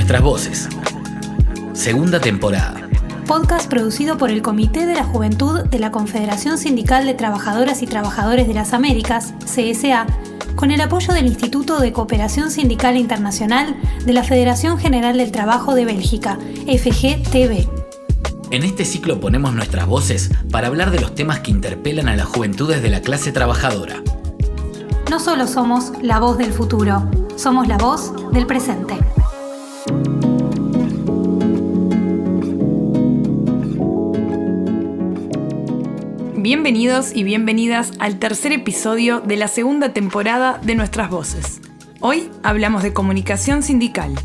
Nuestras voces. Segunda temporada. Podcast producido por el Comité de la Juventud de la Confederación Sindical de Trabajadoras y Trabajadores de las Américas, CSA, con el apoyo del Instituto de Cooperación Sindical Internacional de la Federación General del Trabajo de Bélgica, FGTB. En este ciclo ponemos nuestras voces para hablar de los temas que interpelan a las juventudes de la clase trabajadora. No solo somos la voz del futuro, somos la voz del presente. Bienvenidos y bienvenidas al tercer episodio de la segunda temporada de Nuestras Voces. Hoy hablamos de comunicación sindical.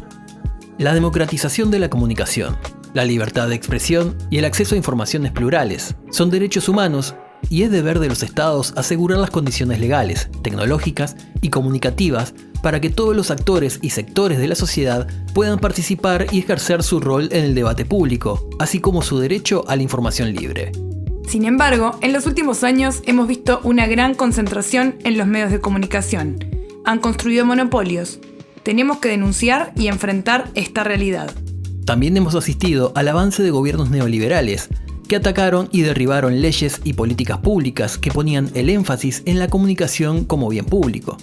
La democratización de la comunicación, la libertad de expresión y el acceso a informaciones plurales son derechos humanos y es deber de los estados asegurar las condiciones legales, tecnológicas y comunicativas para que todos los actores y sectores de la sociedad puedan participar y ejercer su rol en el debate público, así como su derecho a la información libre. Sin embargo, en los últimos años hemos visto una gran concentración en los medios de comunicación. Han construido monopolios. Tenemos que denunciar y enfrentar esta realidad. También hemos asistido al avance de gobiernos neoliberales que atacaron y derribaron leyes y políticas públicas que ponían el énfasis en la comunicación como bien público.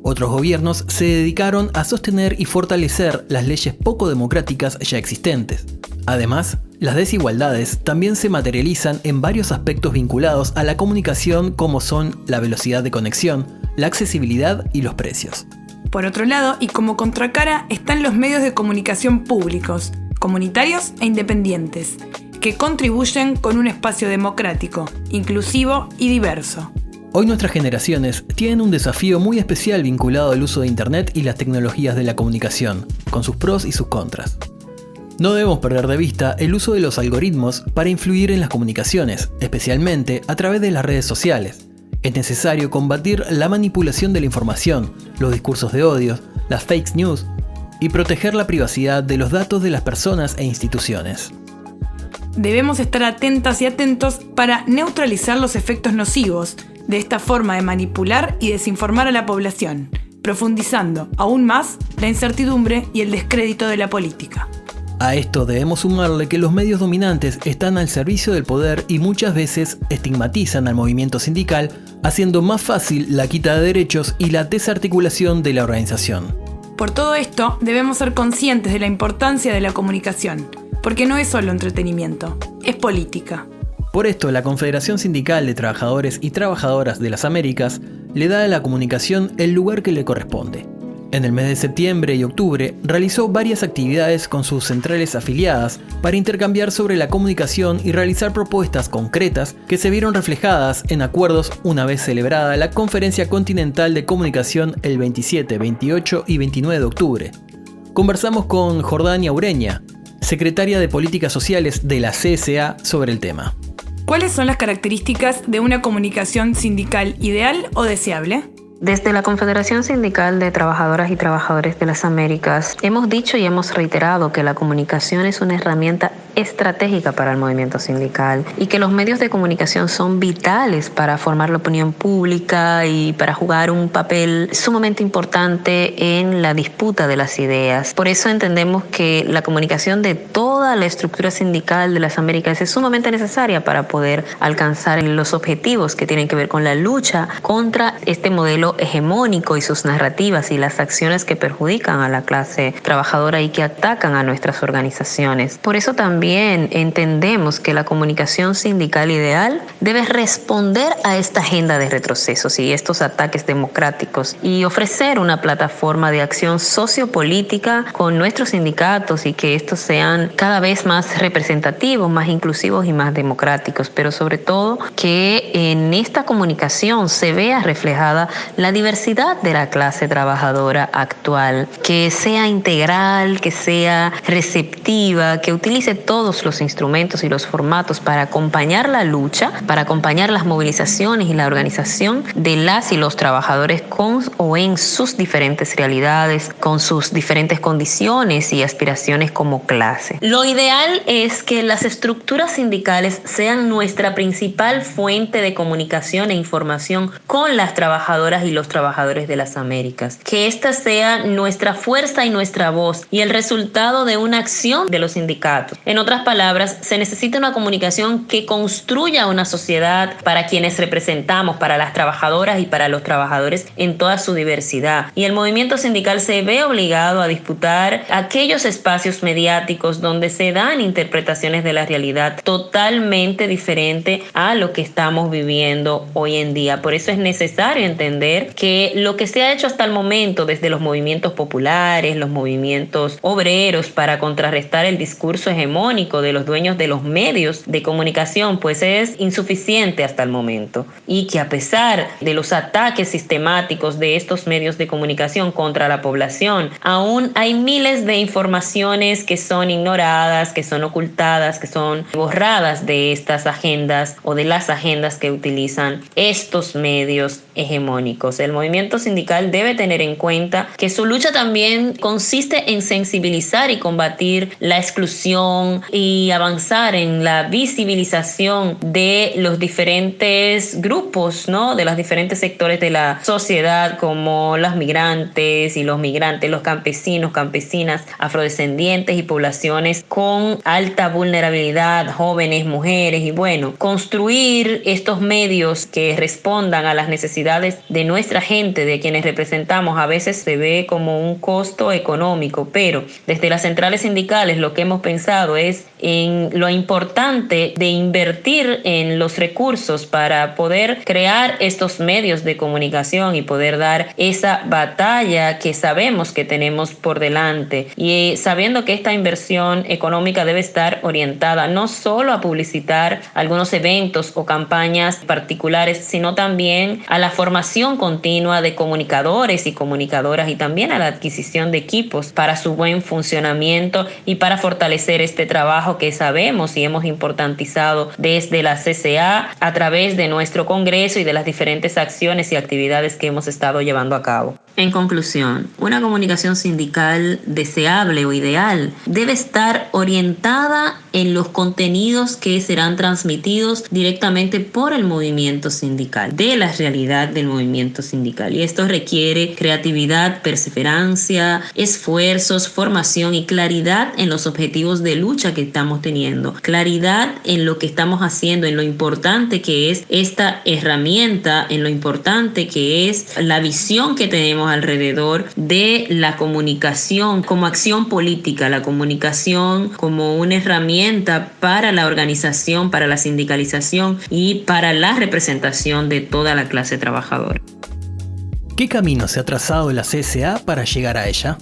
Otros gobiernos se dedicaron a sostener y fortalecer las leyes poco democráticas ya existentes. Además, las desigualdades también se materializan en varios aspectos vinculados a la comunicación como son la velocidad de conexión, la accesibilidad y los precios. Por otro lado, y como contracara, están los medios de comunicación públicos, comunitarios e independientes, que contribuyen con un espacio democrático, inclusivo y diverso. Hoy nuestras generaciones tienen un desafío muy especial vinculado al uso de Internet y las tecnologías de la comunicación, con sus pros y sus contras. No debemos perder de vista el uso de los algoritmos para influir en las comunicaciones, especialmente a través de las redes sociales. Es necesario combatir la manipulación de la información, los discursos de odio, las fake news y proteger la privacidad de los datos de las personas e instituciones. Debemos estar atentas y atentos para neutralizar los efectos nocivos de esta forma de manipular y desinformar a la población, profundizando aún más la incertidumbre y el descrédito de la política. A esto debemos sumarle que los medios dominantes están al servicio del poder y muchas veces estigmatizan al movimiento sindical, haciendo más fácil la quita de derechos y la desarticulación de la organización. Por todo esto, debemos ser conscientes de la importancia de la comunicación, porque no es solo entretenimiento, es política. Por esto, la Confederación Sindical de Trabajadores y Trabajadoras de las Américas le da a la comunicación el lugar que le corresponde. En el mes de septiembre y octubre realizó varias actividades con sus centrales afiliadas para intercambiar sobre la comunicación y realizar propuestas concretas que se vieron reflejadas en acuerdos una vez celebrada la Conferencia Continental de Comunicación el 27, 28 y 29 de octubre. Conversamos con Jordania Ureña, secretaria de Políticas Sociales de la CSA, sobre el tema. ¿Cuáles son las características de una comunicación sindical ideal o deseable? Desde la Confederación Sindical de Trabajadoras y Trabajadores de las Américas, hemos dicho y hemos reiterado que la comunicación es una herramienta estratégica para el movimiento sindical y que los medios de comunicación son vitales para formar la opinión pública y para jugar un papel sumamente importante en la disputa de las ideas. Por eso entendemos que la comunicación de toda la estructura sindical de las Américas es sumamente necesaria para poder alcanzar los objetivos que tienen que ver con la lucha contra este modelo hegemónico y sus narrativas y las acciones que perjudican a la clase trabajadora y que atacan a nuestras organizaciones. Por eso también entendemos que la comunicación sindical ideal debe responder a esta agenda de retrocesos y estos ataques democráticos y ofrecer una plataforma de acción sociopolítica con nuestros sindicatos y que estos sean cada vez más representativos, más inclusivos y más democráticos, pero sobre todo que en esta comunicación se vea reflejada la diversidad de la clase trabajadora actual, que sea integral, que sea receptiva, que utilice todos los instrumentos y los formatos para acompañar la lucha, para acompañar las movilizaciones y la organización de las y los trabajadores con o en sus diferentes realidades, con sus diferentes condiciones y aspiraciones como clase. Lo ideal es que las estructuras sindicales sean nuestra principal fuente de comunicación e información con las trabajadoras y los trabajadores de las Américas. Que esta sea nuestra fuerza y nuestra voz y el resultado de una acción de los sindicatos. En otras palabras, se necesita una comunicación que construya una sociedad para quienes representamos, para las trabajadoras y para los trabajadores en toda su diversidad. Y el movimiento sindical se ve obligado a disputar aquellos espacios mediáticos donde se dan interpretaciones de la realidad totalmente diferente a lo que estamos viviendo hoy en día. Por eso es necesario entender que lo que se ha hecho hasta el momento desde los movimientos populares, los movimientos obreros para contrarrestar el discurso hegemónico de los dueños de los medios de comunicación, pues es insuficiente hasta el momento. Y que a pesar de los ataques sistemáticos de estos medios de comunicación contra la población, aún hay miles de informaciones que son ignoradas, que son ocultadas, que son borradas de estas agendas o de las agendas que utilizan estos medios hegemónicos. El movimiento sindical debe tener en cuenta que su lucha también consiste en sensibilizar y combatir la exclusión y avanzar en la visibilización de los diferentes grupos, ¿no? De los diferentes sectores de la sociedad, como los migrantes y los migrantes, los campesinos, campesinas, afrodescendientes y poblaciones con alta vulnerabilidad, jóvenes, mujeres, y bueno, construir estos medios que respondan a las necesidades de nuestra gente, de quienes representamos. A veces se ve como un costo económico, pero desde las centrales sindicales lo que hemos pensado es en lo importante de invertir en los recursos para poder crear estos medios de comunicación y poder dar esa batalla que sabemos que tenemos por delante, y sabiendo que esta inversión económica debe estar orientada no solo a publicitar algunos eventos o campañas particulares, sino también a la formación continua de comunicadores y comunicadoras, y también a la adquisición de equipos para su buen funcionamiento y para fortalecer este trabajo que sabemos y hemos importantizado desde la CCA a través de nuestro Congreso y de las diferentes acciones y actividades que hemos estado llevando a cabo. En conclusión, una comunicación sindical deseable o ideal debe estar orientada en los contenidos que serán transmitidos directamente por el movimiento sindical, de la realidad del movimiento sindical. Y esto requiere creatividad, perseverancia, esfuerzos, formación y claridad en los objetivos de lucha que estamos teniendo. Claridad en lo que estamos haciendo, en lo importante que es esta herramienta, en lo importante que es la visión que tenemos alrededor de la comunicación como acción política, la comunicación como una herramienta para la organización, para la sindicalización y para la representación de toda la clase trabajadora. ¿Qué camino se ha trazado la CSA para llegar a ella?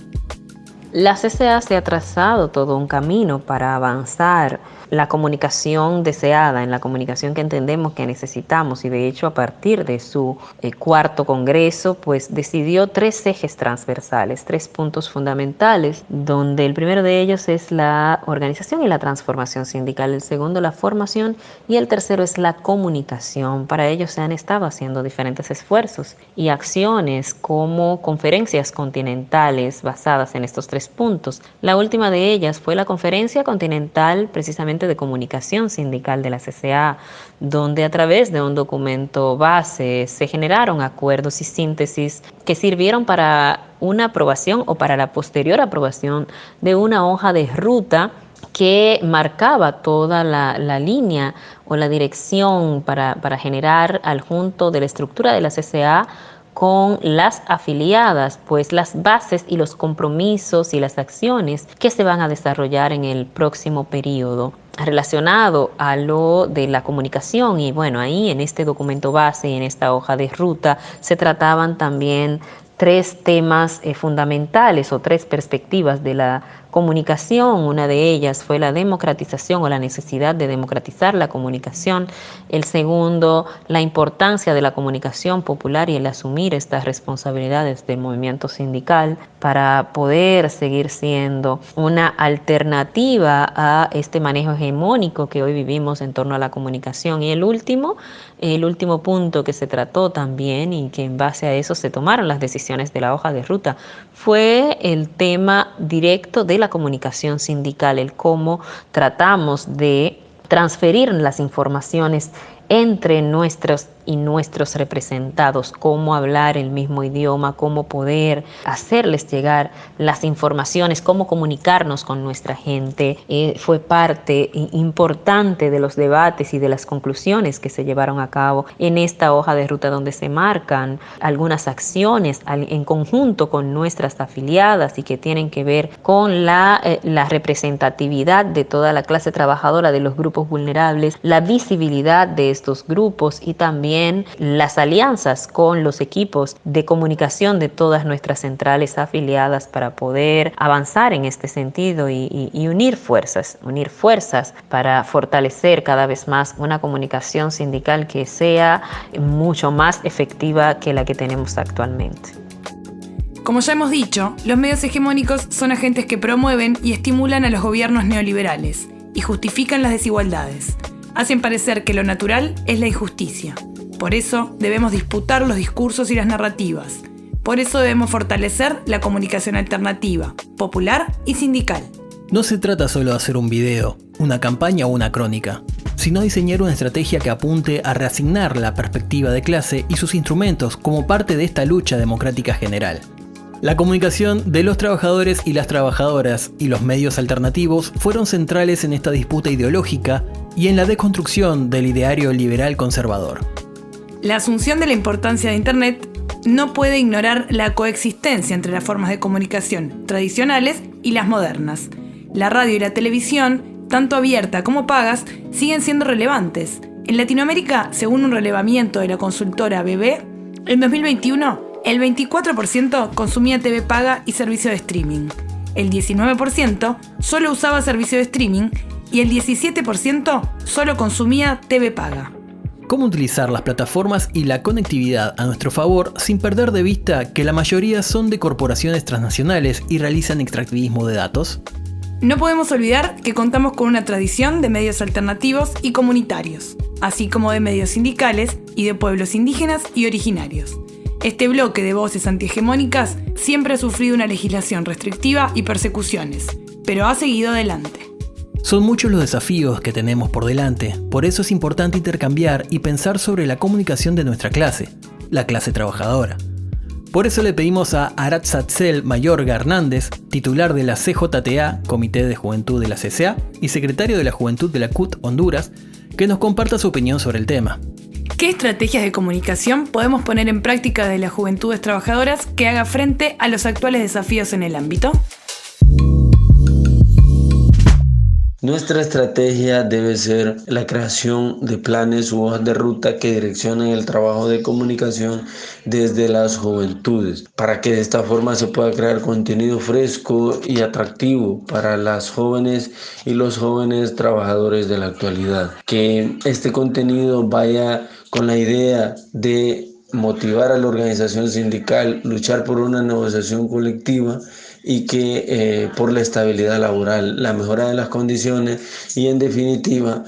La CCA se ha trazado todo un camino para avanzar la comunicación deseada, en la comunicación que entendemos que necesitamos, y de hecho a partir de su cuarto congreso pues decidió 3 ejes transversales, 3 puntos fundamentales, donde el primero de ellos es la organización y la transformación sindical, el segundo la formación y el tercero es la comunicación. Para ello se han estado haciendo diferentes esfuerzos y acciones como conferencias continentales basadas en estos 3 puntos. La última de ellas fue la conferencia continental precisamente de comunicación sindical de la CCA, donde a través de un documento base se generaron acuerdos y síntesis que sirvieron para una aprobación o para la posterior aprobación de una hoja de ruta que marcaba toda la línea o la dirección para generar al junto de la estructura de la CCA con las afiliadas, pues las bases y los compromisos y las acciones que se van a desarrollar en el próximo periodo relacionado a lo de la comunicación. Y bueno, ahí en este documento base y en esta hoja de ruta se trataban también 3 temas fundamentales o 3 perspectivas de la comunicación. Una de ellas fue la democratización o la necesidad de democratizar la comunicación. El segundo, la importancia de la comunicación popular y el asumir estas responsabilidades del movimiento sindical para poder seguir siendo una alternativa a este manejo hegemónico que hoy vivimos en torno a la comunicación. Y el último punto que se trató también y que en base a eso se tomaron las decisiones de la hoja de ruta fue el tema directo de la comunicación sindical, el cómo tratamos de transferir las informaciones entre nuestros y nuestros representados, cómo hablar el mismo idioma, cómo poder hacerles llegar las informaciones, cómo comunicarnos con nuestra gente. Fue parte importante de los debates y de las conclusiones que se llevaron a cabo en esta hoja de ruta, donde se marcan algunas acciones en conjunto con nuestras afiliadas y que tienen que ver con la representatividad de toda la clase trabajadora de los grupos vulnerables, la visibilidad de estos grupos y también las alianzas con los equipos de comunicación de todas nuestras centrales afiliadas para poder avanzar en este sentido y unir fuerzas para fortalecer cada vez más una comunicación sindical que sea mucho más efectiva que la que tenemos actualmente. Como ya hemos dicho, los medios hegemónicos son agentes que promueven y estimulan a los gobiernos neoliberales y justifican las desigualdades. Hacen parecer que lo natural es la injusticia. Por eso debemos disputar los discursos y las narrativas. Por eso debemos fortalecer la comunicación alternativa, popular y sindical. No se trata solo de hacer un video, una campaña o una crónica, sino diseñar una estrategia que apunte a reasignar la perspectiva de clase y sus instrumentos como parte de esta lucha democrática general. La comunicación de los trabajadores y las trabajadoras y los medios alternativos fueron centrales en esta disputa ideológica y en la deconstrucción del ideario liberal conservador. La asunción de la importancia de Internet no puede ignorar la coexistencia entre las formas de comunicación tradicionales y las modernas. La radio y la televisión, tanto abierta como pagas, siguen siendo relevantes. En Latinoamérica, según un relevamiento de la consultora BB, en 2021, el 24% consumía TV paga y servicio de streaming. El 19% solo usaba servicio de streaming y el 17% solo consumía TV paga. ¿Cómo utilizar las plataformas y la conectividad a nuestro favor sin perder de vista que la mayoría son de corporaciones transnacionales y realizan extractivismo de datos? No podemos olvidar que contamos con una tradición de medios alternativos y comunitarios, así como de medios sindicales y de pueblos indígenas y originarios. Este bloque de voces antihegemónicas siempre ha sufrido una legislación restrictiva y persecuciones, pero ha seguido adelante. Son muchos los desafíos que tenemos por delante, por eso es importante intercambiar y pensar sobre la comunicación de nuestra clase, la clase trabajadora. Por eso le pedimos a Aratzatzel Mayorga Hernández, titular de la CJTA, Comité de Juventud de la CCA, y secretario de la Juventud de la CUT Honduras, que nos comparta su opinión sobre el tema. ¿Qué estrategias de comunicación podemos poner en práctica de las juventudes trabajadoras que haga frente a los actuales desafíos en el ámbito? Nuestra estrategia debe ser la creación de planes u hojas de ruta que direccionen el trabajo de comunicación desde las juventudes, para que de esta forma se pueda crear contenido fresco y atractivo para las jóvenes y los jóvenes trabajadores de la actualidad. Que este contenido vaya con la idea de motivar a la organización sindical, luchar por una negociación colectiva y que por la estabilidad laboral, la mejora de las condiciones y en definitiva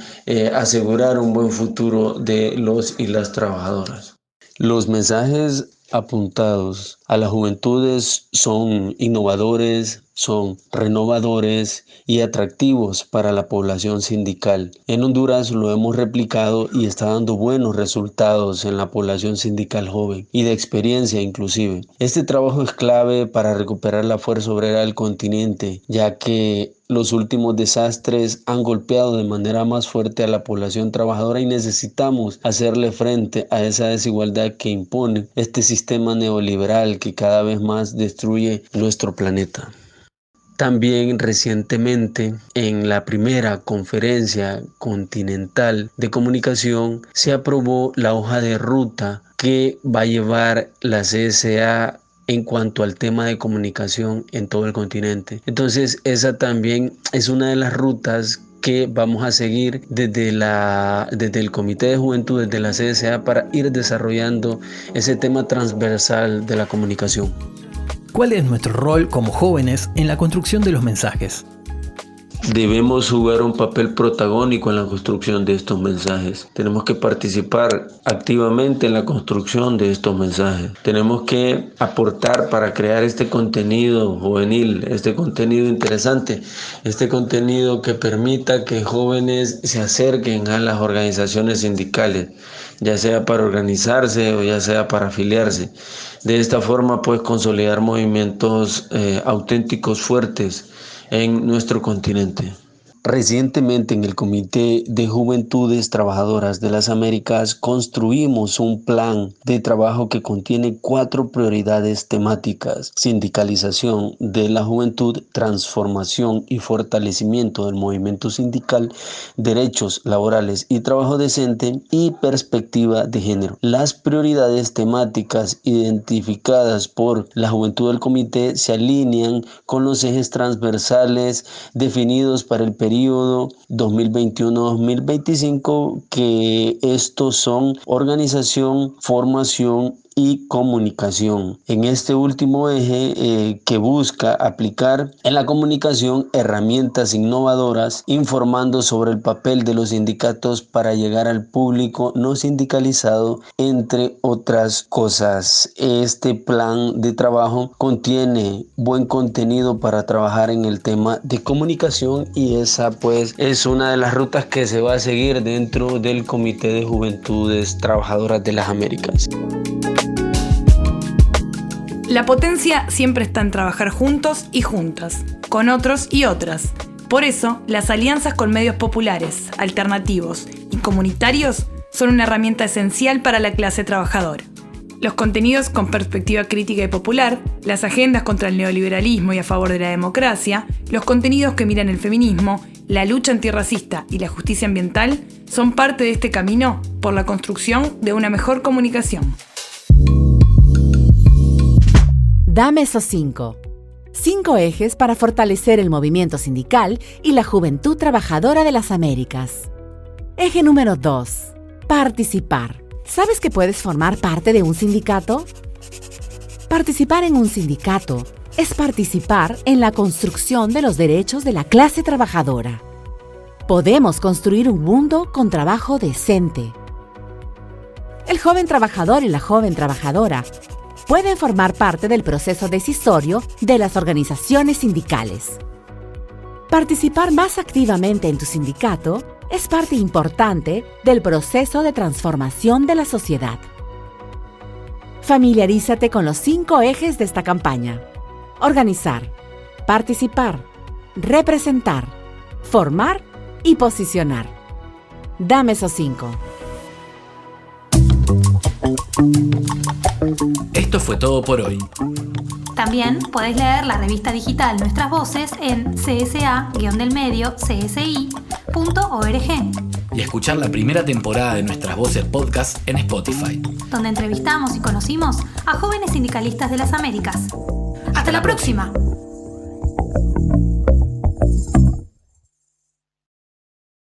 asegurar un buen futuro de los y las trabajadoras. Los mensajes apuntados a las juventudes son innovadores, son renovadores y atractivos para la población sindical. En Honduras lo hemos replicado y está dando buenos resultados en la población sindical joven y de experiencia inclusive. Este trabajo es clave para recuperar la fuerza obrera del continente, ya que los últimos desastres han golpeado de manera más fuerte a la población trabajadora y necesitamos hacerle frente a esa desigualdad que impone este sistema neoliberal que cada vez más destruye nuestro planeta. También recientemente en la primera conferencia continental de comunicación se aprobó la hoja de ruta que va a llevar la CSA en cuanto al tema de comunicación en todo el continente. Entonces esa también es una de las rutas que vamos a seguir desde el Comité de Juventud, desde la CSA, para ir desarrollando ese tema transversal de la comunicación. ¿Cuál es nuestro rol como jóvenes en la construcción de los mensajes? debemos jugar un papel protagónico en la construcción de estos mensajes. Tenemos que participar activamente en la construcción de estos mensajes. Tenemos que aportar para crear este contenido juvenil, este contenido interesante, este contenido que permita que jóvenes se acerquen a las organizaciones sindicales, ya sea para organizarse o ya sea para afiliarse. De esta forma, pues, consolidar movimientos auténticos, fuertes en nuestro continente. Recientemente en el Comité de Juventudes Trabajadoras de las Américas construimos un plan de trabajo que contiene 4 prioridades temáticas: sindicalización de la juventud, transformación y fortalecimiento del movimiento sindical, derechos laborales y trabajo decente y perspectiva de género. Las prioridades temáticas identificadas por la juventud del comité se alinean con los ejes transversales definidos para el periodo 2021-2025, que estos son organización, formación y comunicación. En este último eje que busca aplicar en la comunicación herramientas innovadoras, informando sobre el papel de los sindicatos para llegar al público no sindicalizado, entre otras cosas. Este plan de trabajo contiene buen contenido para trabajar en el tema de comunicación, y esa pues es una de las rutas que se va a seguir dentro del Comité de Juventudes Trabajadoras de las Américas. La potencia siempre está en trabajar juntos y juntas, con otros y otras. Por eso, las alianzas con medios populares, alternativos y comunitarios son una herramienta esencial para la clase trabajadora. Los contenidos con perspectiva crítica y popular, las agendas contra el neoliberalismo y a favor de la democracia, los contenidos que miran el feminismo, la lucha antirracista y la justicia ambiental son parte de este camino por la construcción de una mejor comunicación. Dame esos 5. 5 ejes para fortalecer el movimiento sindical y la juventud trabajadora de las Américas. Eje número 2. Participar. ¿Sabes que puedes formar parte de un sindicato? Participar en un sindicato es participar en la construcción de los derechos de la clase trabajadora. Podemos construir un mundo con trabajo decente. El joven trabajador y la joven trabajadora pueden formar parte del proceso decisorio de las organizaciones sindicales. Participar más activamente en tu sindicato es parte importante del proceso de transformación de la sociedad. Familiarízate con los 5 ejes de esta campaña: organizar, participar, representar, formar y posicionar. Dame esos 5. Esto fue todo por hoy. También podés leer la revista digital Nuestras Voces en csa-csi.org, Y escuchar la primera temporada de Nuestras Voces Podcast en Spotify. donde entrevistamos y conocimos a jóvenes sindicalistas de las Américas. ¡Hasta la próxima!